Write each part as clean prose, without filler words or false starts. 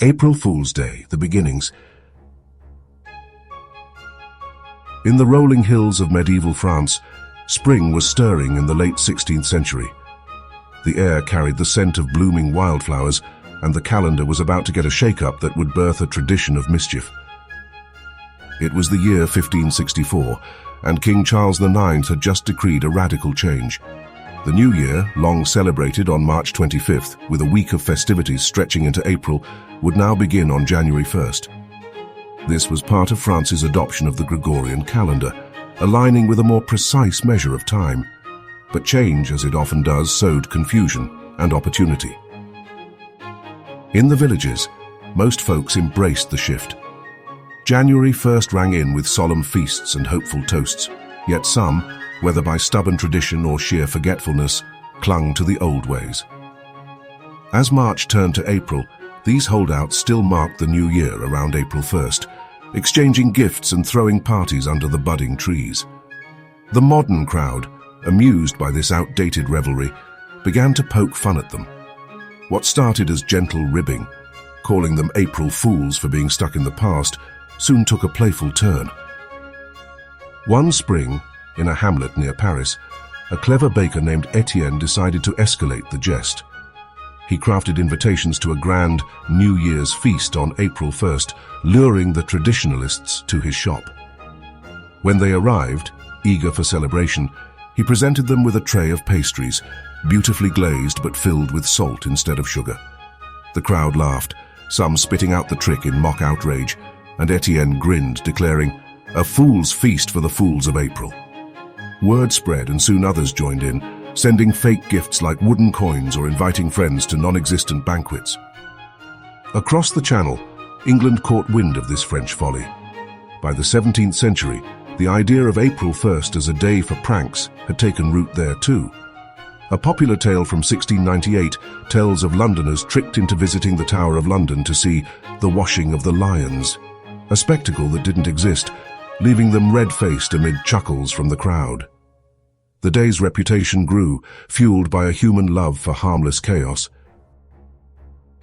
April Fool's Day, the beginnings. In the rolling hills of medieval France, spring was stirring in the late 16th century. The air carried the scent of blooming wildflowers, and the calendar was about to get a shake-up that would birth a tradition of mischief. It was the year 1564, and King Charles IX had just decreed a radical change. The new year, long celebrated on March 25th, with a week of festivities stretching into April, would now begin on January 1st. This was part of France's adoption of the Gregorian calendar, aligning with a more precise measure of time. But change, as it often does, sowed confusion and opportunity. In the villages, most folks embraced the shift. January 1st rang in with solemn feasts and hopeful toasts, yet some, whether by stubborn tradition or sheer forgetfulness, clung to the old ways. As March turned to April, these holdouts still marked the new year around April 1st, exchanging gifts and throwing parties under the budding trees. The modern crowd, amused by this outdated revelry, began to poke fun at them. What started as gentle ribbing, calling them April Fools for being stuck in the past, soon took a playful turn. One spring, in a hamlet near Paris, a clever baker named Etienne decided to escalate the jest. He crafted invitations to a grand New Year's feast on April 1st, luring the traditionalists to his shop. When they arrived, eager for celebration, he presented them with a tray of pastries, beautifully glazed but filled with salt instead of sugar. The crowd laughed, some spitting out the trick in mock outrage, and Etienne grinned, declaring, "A fool's feast for the fools of April." Word spread and soon others joined in, sending fake gifts like wooden coins or inviting friends to non-existent banquets. Across the Channel, England caught wind of this French folly. By the 17th century, the idea of April 1st as a day for pranks had taken root there too. A popular tale from 1698 tells of Londoners tricked into visiting the Tower of London to see the washing of the lions, a spectacle that didn't exist, leaving them red-faced amid chuckles from the crowd. The day's reputation grew, fueled by a human love for harmless chaos.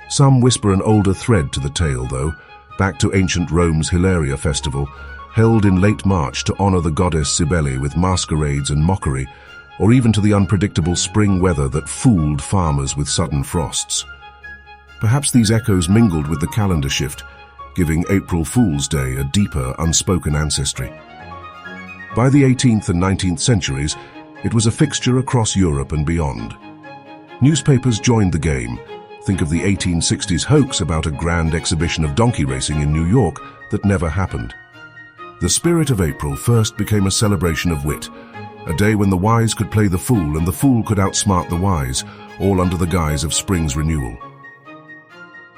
Some whisper an older thread to the tale, though, back to ancient Rome's Hilaria festival, held in late March to honor the goddess Cybele with masquerades and mockery, or even to the unpredictable spring weather that fooled farmers with sudden frosts. Perhaps these echoes mingled with the calendar shift, giving April Fool's Day a deeper, unspoken ancestry. By the 18th and 19th centuries, it was a fixture across Europe and beyond. Newspapers joined the game. Think of the 1860s hoax about a grand exhibition of donkey racing in New York that never happened. The spirit of April first became a celebration of wit, a day when the wise could play the fool and the fool could outsmart the wise, all under the guise of spring's renewal.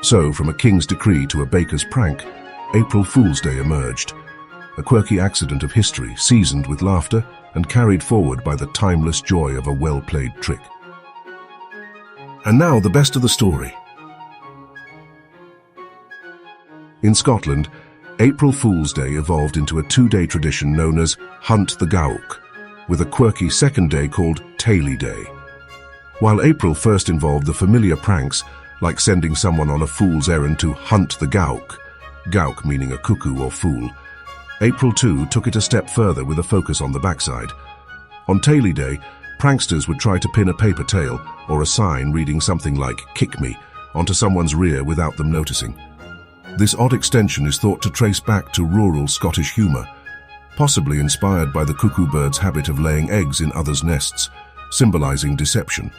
So, from a king's decree to a baker's prank, April Fool's Day emerged, a quirky accident of history seasoned with laughter and carried forward by the timeless joy of a well-played trick. And now the best of the story. In Scotland, April Fool's Day evolved into a two-day tradition known as Hunt the Gauk, with a quirky second day called Taily Day. While April first involved the familiar pranks, like sending someone on a fool's errand to hunt the Gauk, Gauk meaning a cuckoo or fool, April 2 took it a step further with a focus on the backside. On Taily Day, pranksters would try to pin a paper tail or a sign reading something like "Kick me" onto someone's rear without them noticing. This odd extension is thought to trace back to rural Scottish humour, possibly inspired by the cuckoo bird's habit of laying eggs in others' nests, symbolising deception.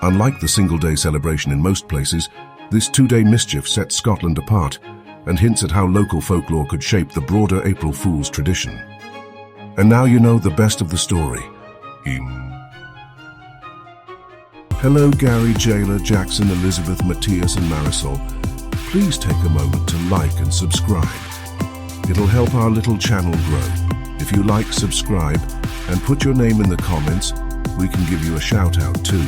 Unlike the single-day celebration in most places, this two-day mischief sets Scotland apart and hints at how local folklore could shape the broader April Fool's tradition. And now you know the best of the story. Hello Gary, Jayla, Jackson, Elizabeth, Matthias and Marisol. Please take a moment to like and subscribe. It'll help our little channel grow. If you like, subscribe, and put your name in the comments, we can give you a shout out too.